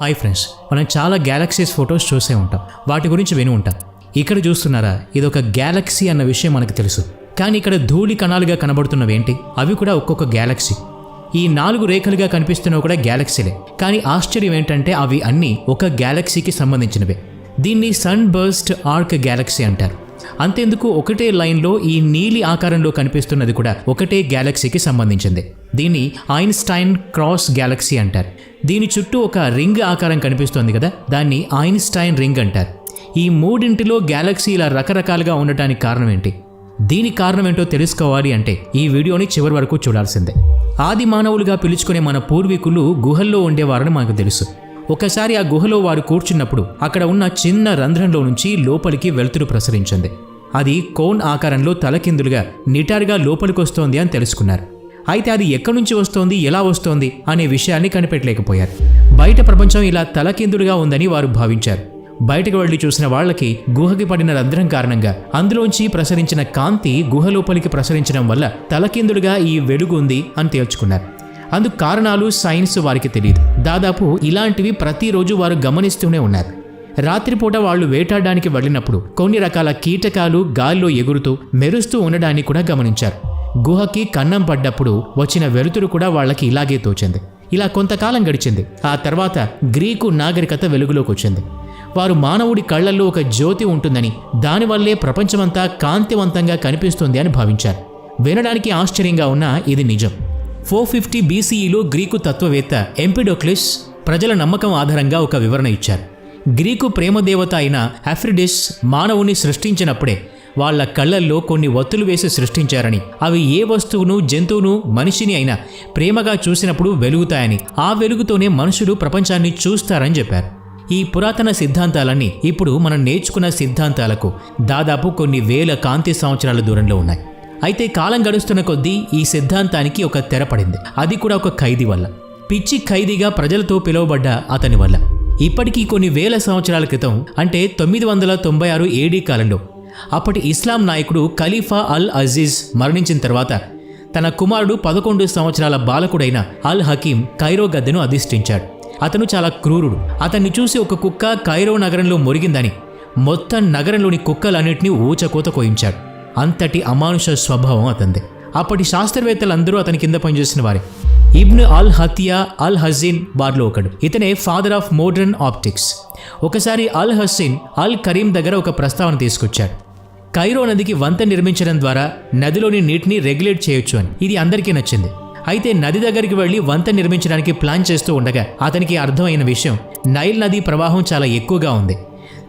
Hi friends, మనం చాలా galaxies photos చూసే ఉంటాం, వాటి గురించి విని ఉంటాం. ఇక్కడ చూస్తున్నారా, ఇదొక గ్యాలక్సీ అన్న విషయం మనకు తెలుసు. కానీ ఇక్కడ ధూళి కణాలుగా కనబడుతున్నవేంటి? అవి కూడా ఒక్కొక్క గ్యాలక్సీ. ఈ 4 రేఖలుగా కనిపిస్తున్నవి కూడా గ్యాలక్సీలే. కానీ ఆశ్చర్యం ఏంటంటే అవి అన్నీ ఒక గ్యాలక్సీకి సంబంధించినవే. దీన్ని సన్ బర్స్ట్ ఆర్క్ గ్యాలక్సీ అంటారు. అంతేందుకు ఒకటే లైన్లో ఈ నీలి ఆకారంలో కనిపిస్తున్నది కూడా ఒకటే గ్యాలక్సీకి సంబంధించింది. దీన్ని ఐన్స్టైన్ క్రాస్ గ్యాలక్సీ అంటారు. దీని చుట్టూ ఒక రింగ్ ఆకారం కనిపిస్తోంది కదా, దాన్ని ఐన్స్టైన్ రింగ్ అంటారు. ఈ మూడింటిలో గ్యాలక్సీ ఇలా రకరకాలుగా ఉండటానికి కారణం ఏంటి? దీనికి కారణం ఏంటో తెలుసుకోవాలి అంటే ఈ వీడియోని చివరి వరకు చూడాల్సిందే. ఆది మానవులుగా పిలుచుకునే మన పూర్వీకులు గుహల్లో ఉండేవారని మనకు తెలుసు. ఒకసారి ఆ గుహలో వారు కూర్చున్నప్పుడు అక్కడ ఉన్న చిన్న రంధ్రంలో నుంచి లోపలికి వెలుతురు ప్రసరించింది. అది కోన్ ఆకారంలో తలకిందులుగా నిటారుగా లోపలికి వస్తోంది అని తెలుసుకున్నారు. అయితే అది ఎక్కడి నుంచి వస్తోంది, ఎలా వస్తోంది అనే విషయాన్ని కనిపెట్టలేకపోయారు. బయట ప్రపంచం ఇలా తలకిందులుగా ఉందని వారు భావించారు. బయటకు వెళ్లి చూసిన వాళ్లకి గుహకి పడిన రంధ్రం కారణంగా అందులోంచి ప్రసరించిన కాంతి గుహ లోపలికి ప్రసరించడం వల్ల తలకిందులుగా ఈ వెలుగు ఉంది అని తేల్చుకున్నారు. అందుకు కారణాలు సైన్స్ వారికి తెలియదు. దాదాపు ఇలాంటివి ప్రతిరోజు వారు గమనిస్తూనే ఉన్నారు. రాత్రిపూట వాళ్ళు వేటాడడానికి వెళ్ళినప్పుడు కొన్ని రకాల కీటకాలు గాల్లో ఎగురుతూ మెరుస్తూ ఉండడాన్ని కూడా గమనించారు. గుహకి కన్నం పడ్డప్పుడు వచ్చిన వెలుతురు కూడా వాళ్ళకి ఇలాగే తోచింది. ఇలా కొంతకాలం గడిచింది. ఆ తర్వాత గ్రీకు నాగరికత వెలుగులోకి వచ్చింది. వారు మానవుడి కళ్లల్లో ఒక జ్యోతి ఉంటుందని, దానివల్లే ప్రపంచమంతా కాంతివంతంగా కనిపిస్తుంది అని భావించారు. వినడానికి ఆశ్చర్యంగా ఉన్నా ఇది నిజం. 450 BCEలో గ్రీకు తత్వవేత్త ఎంపిడోక్లిస్ ప్రజల నమ్మకం ఆధారంగా ఒక వివరణ ఇచ్చారు. గ్రీకు ప్రేమదేవత అయిన అఫ్రిడిస్ మానవుని సృష్టించినప్పుడే వాళ్ల కళ్లల్లో కొన్ని వత్తులు వేసి సృష్టించారని, అవి ఏ వస్తువును, జంతువును, మనిషిని అయినా ప్రేమగా చూసినప్పుడు వెలుగుతాయని, ఆ వెలుగుతోనే మనుషులు ప్రపంచాన్ని చూస్తారని చెప్పారు. ఈ పురాతన సిద్ధాంతాలన్నీ ఇప్పుడు మనం నేర్చుకున్న సిద్ధాంతాలకు దాదాపు కొన్ని వేల కాంతి సంవత్సరాల దూరంలో ఉన్నాయి. అయితే కాలం గడుస్తున్న కొద్దీ ఈ సిద్ధాంతానికి ఒక తెర పడింది. అది కూడా ఒక ఖైదీ వల్ల, పిచ్చి ఖైదీగా ప్రజలతో పిలువబడ్డ అతని వల్ల. ఇప్పటికీ కొన్ని వేల సంవత్సరాల క్రితం, అంటే 996 AD కాలంలో అప్పటి ఇస్లాం నాయకుడు ఖలీఫా అల్ అజీజ్ మరణించిన తర్వాత తన కుమారుడు 11 సంవత్సరాల బాలకుడైన అల్ హకీం కైరో గద్దెను అధిష్ఠించాడు. అతను చాలా క్రూరుడు. అతన్ని చూసి ఒక కుక్క కైరో నగరంలో మొరిగిందని మొత్తం నగరంలోని కుక్కలన్నింటినీ ఊచకోత కోయించాడు. అంతటి అమానుష స్వభావం అతనిది. అప్పటి శాస్త్రవేత్తలందరూ అతని కింద పనిచేసిన వారే. ఇబ్న్ అల్ హతియా అల్ హజీన్ వారిలో ఒకడు. ఇతనే ఫాదర్ ఆఫ్ మోడర్న్ ఆప్టిక్స్. ఒకసారి అల్ హసీన్ అల్ కరీం దగ్గర ఒక ప్రస్తావన తీసుకొచ్చాడు. కైరో నదికి వంత నిర్మించడం ద్వారా నదిలోని నీటిని రెగ్యులేట్ చేయొచ్చు అని. ఇది అందరికీ నచ్చింది. అయితే నది దగ్గరికి వెళ్లి వంత నిర్మించడానికి ప్లాన్ చేస్తూ ఉండగా అతనికి అర్థమైన విషయం, నైల్ నది ప్రవాహం చాలా ఎక్కువగా ఉంది.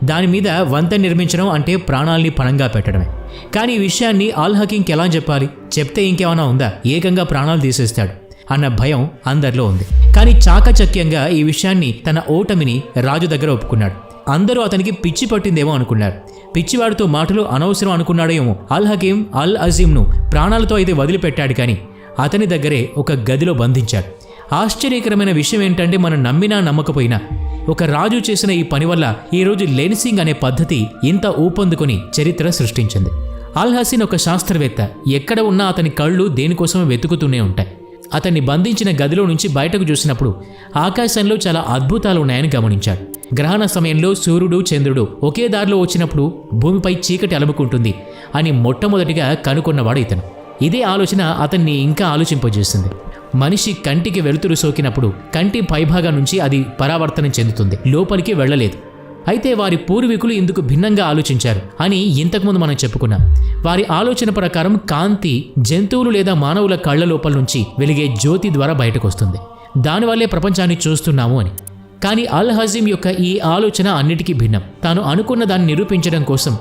దాని మీద వంత నిర్మించడం అంటే ప్రాణాల్ని పణంగా పెట్టడమే. కానీ ఈ విషయాన్ని అల్ హకీంకి ఎలా చెప్పాలి? చెప్తే ఇంకేమైనా ఉందా, ఏకంగా ప్రాణాలు తీసేస్తాడు అన్న భయం అందరిలో ఉంది. కానీ చాకచక్యంగా ఈ విషయాన్ని, తన ఓటమిని రాజు దగ్గర ఒప్పుకున్నాడు. అందరూ అతనికి పిచ్చి పట్టిందేమో అనుకున్నారు. పిచ్చివాడితో మాటలు అనవసరం అనుకున్నాడేమో. అల్ హకీం అల్ అజీంను ప్రాణాలతో అయితే వదిలిపెట్టాడు, కానీ అతని దగ్గరే ఒక గదిలో బంధించాడు. ఆశ్చర్యకరమైన విషయం ఏంటంటే, మనం నమ్మినా నమ్మకపోయినా ఒక రాజు చేసిన ఈ పని వల్ల ఈరోజు లెన్సింగ్ అనే పద్ధతి ఇంత ఊపందుకొని చరిత్ర సృష్టించింది. అల్ హసీన్ ఒక శాస్త్రవేత్త. ఎక్కడ ఉన్నా అతని కళ్ళు దేనికోసం వెతుకుతూనే ఉంటాయి. అతన్ని బంధించిన గదిలో నుంచి బయటకు చూసినప్పుడు ఆకాశంలో చాలా అద్భుతాలు ఉన్నాయని గమనించాడు. గ్రహణ సమయంలో సూర్యుడు, చంద్రుడు ఒకే దారిలో వచ్చినప్పుడు భూమిపై చీకటి అలుముకుంటుంది అని మొట్టమొదటిగా కనుక్కున్నవాడు ఇతను. ఇదే ఆలోచన అతన్ని ఇంకా ఆలోచింపజేసింది. మనిషి కంటికి వెలుతురు సోకినప్పుడు కంటి పైభాగం నుంచి అది పరావర్తనం చెందుతుంది, లోపలికి వెళ్ళలేదు. అయితే వారి పూర్వీకులు ఇందుకు భిన్నంగా ఆలోచించారు అని ఇంతకుముందు మనం చెప్పుకున్నాం. వారి ఆలోచన ప్రకారం కాంతి జంతువులు లేదా మానవుల కళ్ళ లోపల నుంచి వెలిగే జ్యోతి ద్వారా బయటకు వస్తుంది, దానివల్లే ప్రపంచాన్ని చూస్తున్నాము అని. కానీ అల్ హజీం యొక్క ఈ ఆలోచన అన్నిటికీ భిన్నం. తాను అనుకున్న దాన్ని నిరూపించడం కోసం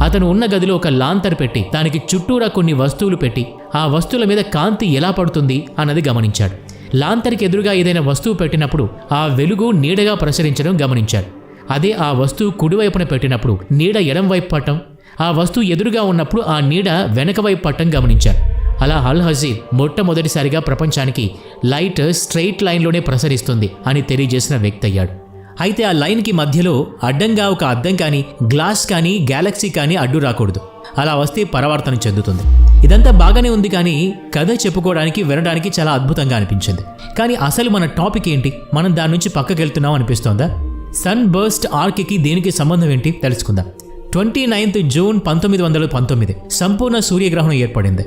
అతను ఉన్న గదిలో ఒక లాంతర్ పెట్టి దానికి చుట్టూరా కొన్ని వస్తువులు పెట్టి ఆ వస్తువుల మీద కాంతి ఎలా పడుతుంది అన్నది గమనించాడు. లాంతర్కి ఎదురుగా ఏదైనా వస్తువు పెట్టినప్పుడు ఆ వెలుగు నీడగా ప్రసరించడం గమనించాడు. అదే ఆ వస్తువు కుడివైపున పెట్టినప్పుడు నీడ ఎడం వైపు పట్టం, ఆ వస్తువు ఎదురుగా ఉన్నప్పుడు ఆ నీడ వెనక వైపు పట్టం గమనించాడు. అలా అల్ హజీర్ మొట్టమొదటిసారిగా ప్రపంచానికి లైట్ స్ట్రెయిట్ లైన్లోనే ప్రసరిస్తుంది అని తెలియజేసిన వ్యక్తి అయ్యాడు. అయితే ఆ లైన్కి మధ్యలో అడ్డంగా ఒక అద్దం కానీ, గ్లాస్ కానీ, గ్యాలక్సీ కానీ అడ్డు రాకూడదు. అలా వస్తే పరావర్తనం చెందుతుంది. ఇదంతా బాగానే ఉంది, కానీ కథ చెప్పుకోవడానికి వినడానికి చాలా అద్భుతంగా అనిపించింది. కానీ అసలు మన టాపిక్ ఏంటి? మనం దాని నుంచి పక్కకి వెళ్తున్నాం అనిపిస్తోందా? సన్ బర్స్ట్ ఆర్క్కి దీనికి సంబంధం ఏంటి తెలుసుకుందాం. 29 జూన్ 1919 సంపూర్ణ సూర్యగ్రహణం ఏర్పడింది.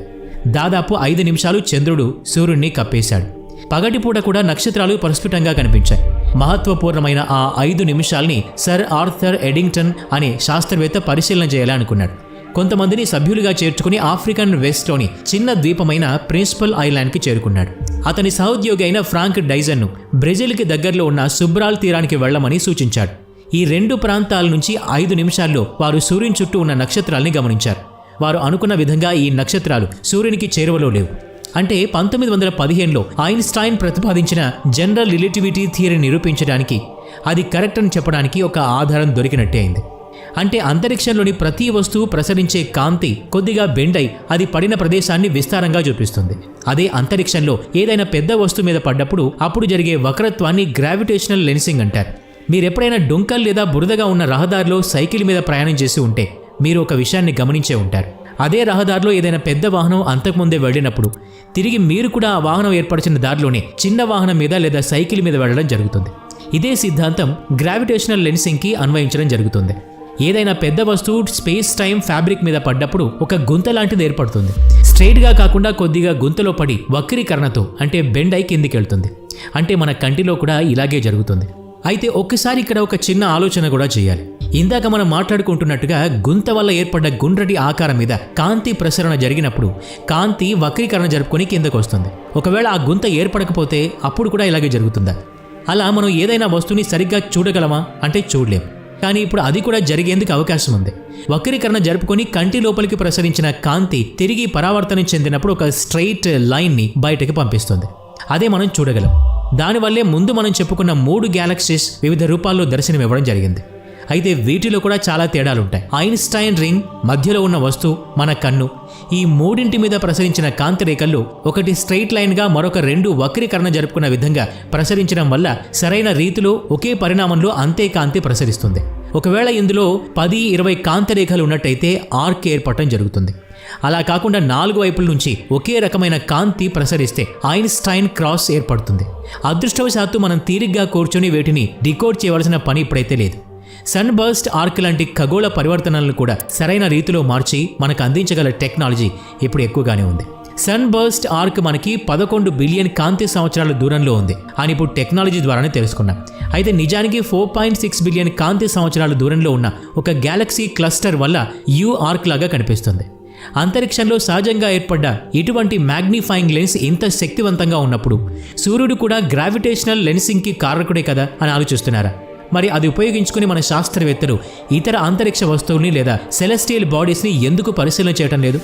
దాదాపు 5 నిమిషాలు చంద్రుడు సూర్యుడిని కప్పేశాడు. పగటిపూట కూడా నక్షత్రాలు ప్రస్ఫుటంగా కనిపించాయి. మహత్వపూర్ణమైన ఆ 5 నిమిషాల్ని సర్ ఆర్థర్ ఎడింగ్టన్ అనే శాస్త్రవేత్త పరిశీలన చేయాలనుకున్నాడు. కొంతమందిని సభ్యులుగా చేర్చుకుని ఆఫ్రికన్ వెస్ట్లోని చిన్న ద్వీపమైన ప్రిన్సిపల్ ఐలాండ్కి చేరుకున్నాడు. అతని సహోద్యోగి అయిన ఫ్రాంక్ డైజన్ను బ్రెజిల్కి దగ్గరలో ఉన్న సుబ్రాల్ తీరానికి వెళ్లమని సూచించాడు. ఈ 2 ప్రాంతాల నుంచి 5 నిమిషాల్లో వారు సూర్యుని చుట్టూ ఉన్న నక్షత్రాల్ని గమనించారు. వారు అనుకున్న విధంగా ఈ నక్షత్రాలు సూర్యునికి చేరువలో లేవు. అంటే 1915లో ఐన్స్టైన్ ప్రతిపాదించిన జనరల్ రిలేటివిటీ థియరీని నిరూపించడానికి, అది కరెక్ట్ అని చెప్పడానికి ఒక ఆధారం దొరికినట్టే అయింది. అంటే అంతరిక్షంలోని ప్రతి వస్తువు ప్రసరించే కాంతి కొద్దిగా బెండ్ అయి అది పడిన ప్రదేశాన్ని విస్తారంగా చూపిస్తుంది. అదే అంతరిక్షంలో ఏదైనా పెద్ద వస్తువు మీద పడ్డప్పుడు అప్పుడు జరిగే వక్రత్వాన్ని గ్రావిటేషనల్ లెన్సింగ్ అంటారు. మీరెప్పుడైనా డొంకల్ లేదా బురదగా ఉన్న రహదారిలో సైకిల్ మీద ప్రయాణం చేసి ఉంటే మీరు ఒక విషయాన్ని గమనించే ఉంటారు. అదే రహదారిలో ఏదైనా పెద్ద వాహనం అంతకుముందే వెళ్ళినప్పుడు తిరిగి మీరు కూడా ఆ వాహనం ఏర్పరిచిన దారిలోనే చిన్న వాహనం మీద లేదా సైకిల్ మీద వెళ్ళడం జరుగుతుంది. ఇదే సిద్ధాంతం గ్రావిటేషనల్ లెన్సింగ్కి అన్వయించడం జరుగుతుంది. ఏదైనా పెద్ద వస్తువు స్పేస్ టైం ఫ్యాబ్రిక్ మీద పడ్డప్పుడు ఒక గుంత లాంటిది ఏర్పడుతుంది. స్ట్రైట్గా కాకుండా కొద్దిగా గుంతలో పడి వక్రీకరణతో అంటే బెండ్ అయి కిందికి వెళ్తుంది. అంటే మన కంటిలో కూడా ఇలాగే జరుగుతుంది. అయితే ఒక్కసారి ఇక్కడ ఒక చిన్న ఆలోచన కూడా చేయాలి. ఇందాక మనం మాట్లాడుకుంటున్నట్టుగా గుంత వల్ల ఏర్పడ్డ గుండ్రటి ఆకారం మీద కాంతి ప్రసరణ జరిగినప్పుడు కాంతి వక్రీకరణ జరుపుకొని కిందకు వస్తుంది. ఒకవేళ ఆ గుంత ఏర్పడకపోతే అప్పుడు కూడా ఇలాగే జరుగుతుందా? అలా మనం ఏదైనా వస్తువుని సరిగ్గా చూడగలమా అంటే చూడలేం. కానీ ఇప్పుడు అది కూడా జరిగేందుకు అవకాశం ఉంది. వక్రీకరణ జరుపుకొని కంటి లోపలికి ప్రసరించిన కాంతి తిరిగి పరావర్తనం చెందినప్పుడు ఒక స్ట్రైట్ లైన్ని బయటకు పంపిస్తుంది. అదే మనం చూడగలం. దానివల్లే ముందు మనం చెప్పుకున్న 3 గ్యాలక్సీస్ వివిధ రూపాల్లో దర్శనమివ్వడం జరిగింది. అయితే వీటిలో కూడా చాలా తేడాలుంటాయి. ఐన్స్టైన్ రింగ్, మధ్యలో ఉన్న వస్తువు, మన కన్ను, ఈ 3 మీద ప్రసరించిన కాంతి రేఖల్లో ఒకటి స్ట్రైట్ లైన్గా మరొక 2 వక్రీకరణ జరుపుకున్న విధంగా ప్రసరించడం వల్ల సరైన రీతిలో ఒకే పరిణామంలో అంతే కాంతి ప్రసరిస్తుంది. ఒకవేళ ఇందులో 10-20 కాంతి రేఖలు ఉన్నట్టయితే ఆర్క్ ఏర్పడటం జరుగుతుంది. అలా కాకుండా 4 వైపుల నుంచి ఒకే రకమైన కాంతి ప్రసరిస్తే ఐన్స్టైన్ క్రాస్ ఏర్పడుతుంది. అదృష్టవశాత్తు మనం తీరిగ్గా కూర్చొని వీటిని డికోడ్ చేయవలసిన పని ఇప్పుడైతే లేదు. సన్ బర్స్ట్ ఆర్క్ లాంటి ఖగోళ పరివర్తనలను కూడా సరైన రీతిలో మార్చి మనకు అందించగల టెక్నాలజీ ఇప్పుడు ఎక్కువగానే ఉంది. సన్ బర్స్ట్ ఆర్క్ మనకి 11 బిలియన్ కాంతి సంవత్సరాల దూరంలో ఉంది అని ఇప్పుడు టెక్నాలజీ ద్వారానే తెలుసుకున్నాం. అయితే నిజానికి 4.6 బిలియన్ కాంతి సంవత్సరాల దూరంలో ఉన్న ఒక గ్యాలక్సీ క్లస్టర్ వల్ల యూ ఆర్క్ లాగా కనిపిస్తుంది. అంతరిక్షంలో సహజంగా ఏర్పడ్డ ఇటువంటి మ్యాగ్నిఫైయింగ్ లెన్స్ ఇంత శక్తివంతంగా ఉన్నప్పుడు సూర్యుడు కూడా గ్రావిటేషనల్ లెన్సింగ్కి కారకుడే కదా అని ఆలోచిస్తున్నారా? మరి అది ఉపయోగించుకుని మన శాస్త్రవేత్తలు ఇతర అంతరిక్ష వస్తువుల్ని లేదా సెలెస్టియల్ బాడీస్ని ఎందుకు పరిశీలన చేయటం లేదు?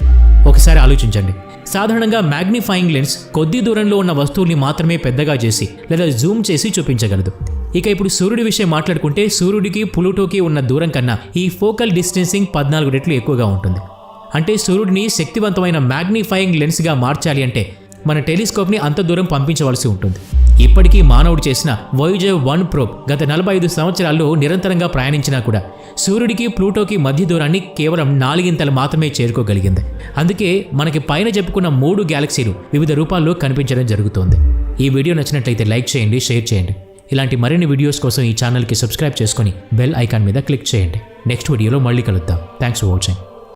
ఒకసారి ఆలోచించండి. సాధారణంగా మ్యాగ్నిఫైయింగ్ లెన్స్ కొద్ది దూరంలో ఉన్న వస్తువుల్ని మాత్రమే పెద్దగా చేసి లేదా జూమ్ చేసి చూపించగలదు. ఇక ఇప్పుడు సూర్యుడి విషయం మాట్లాడుకుంటే సూర్యుడికి ప్లూటోకి ఉన్న దూరం కన్నా ఈ ఫోకల్ డిస్టెన్సింగ్ 14 రెట్లు ఎక్కువగా ఉంటుంది. అంటే సూర్యుడిని శక్తివంతమైన మ్యాగ్నిఫైయింగ్ లెన్స్గా మార్చాలి అంటే మన టెలిస్కోప్ని అంత దూరం పంపించవలసి ఉంటుంది. ఇప్పటికీ మానవుడు చేసిన వోయేజర్ 1 ప్రోబ్ గత 45 సంవత్సరాల్లో నిరంతరంగా ప్రయాణించినా కూడా సూర్యుడికి ప్లూటోకి మధ్య దూరాన్ని కేవలం 4 మాత్రమే చేరుకోగలిగింది. అందుకే మనకి పైన చెప్పుకున్న 3 గ్యాలక్సీలు వివిధ రూపాల్లో కనిపించడం జరుగుతోంది. ఈ వీడియో నచ్చినట్లయితే లైక్ చేయండి, షేర్ చేయండి. ఇలాంటి మరిన్ని వీడియోస్ కోసం ఈ ఛానల్కి సబ్స్క్రైబ్ చేసుకొని బెల్ ఐకాన్ మీద క్లిక్ చేయండి. నెక్స్ట్ వీడియోలో మళ్ళీ కలుద్దాం. Thanks for watching.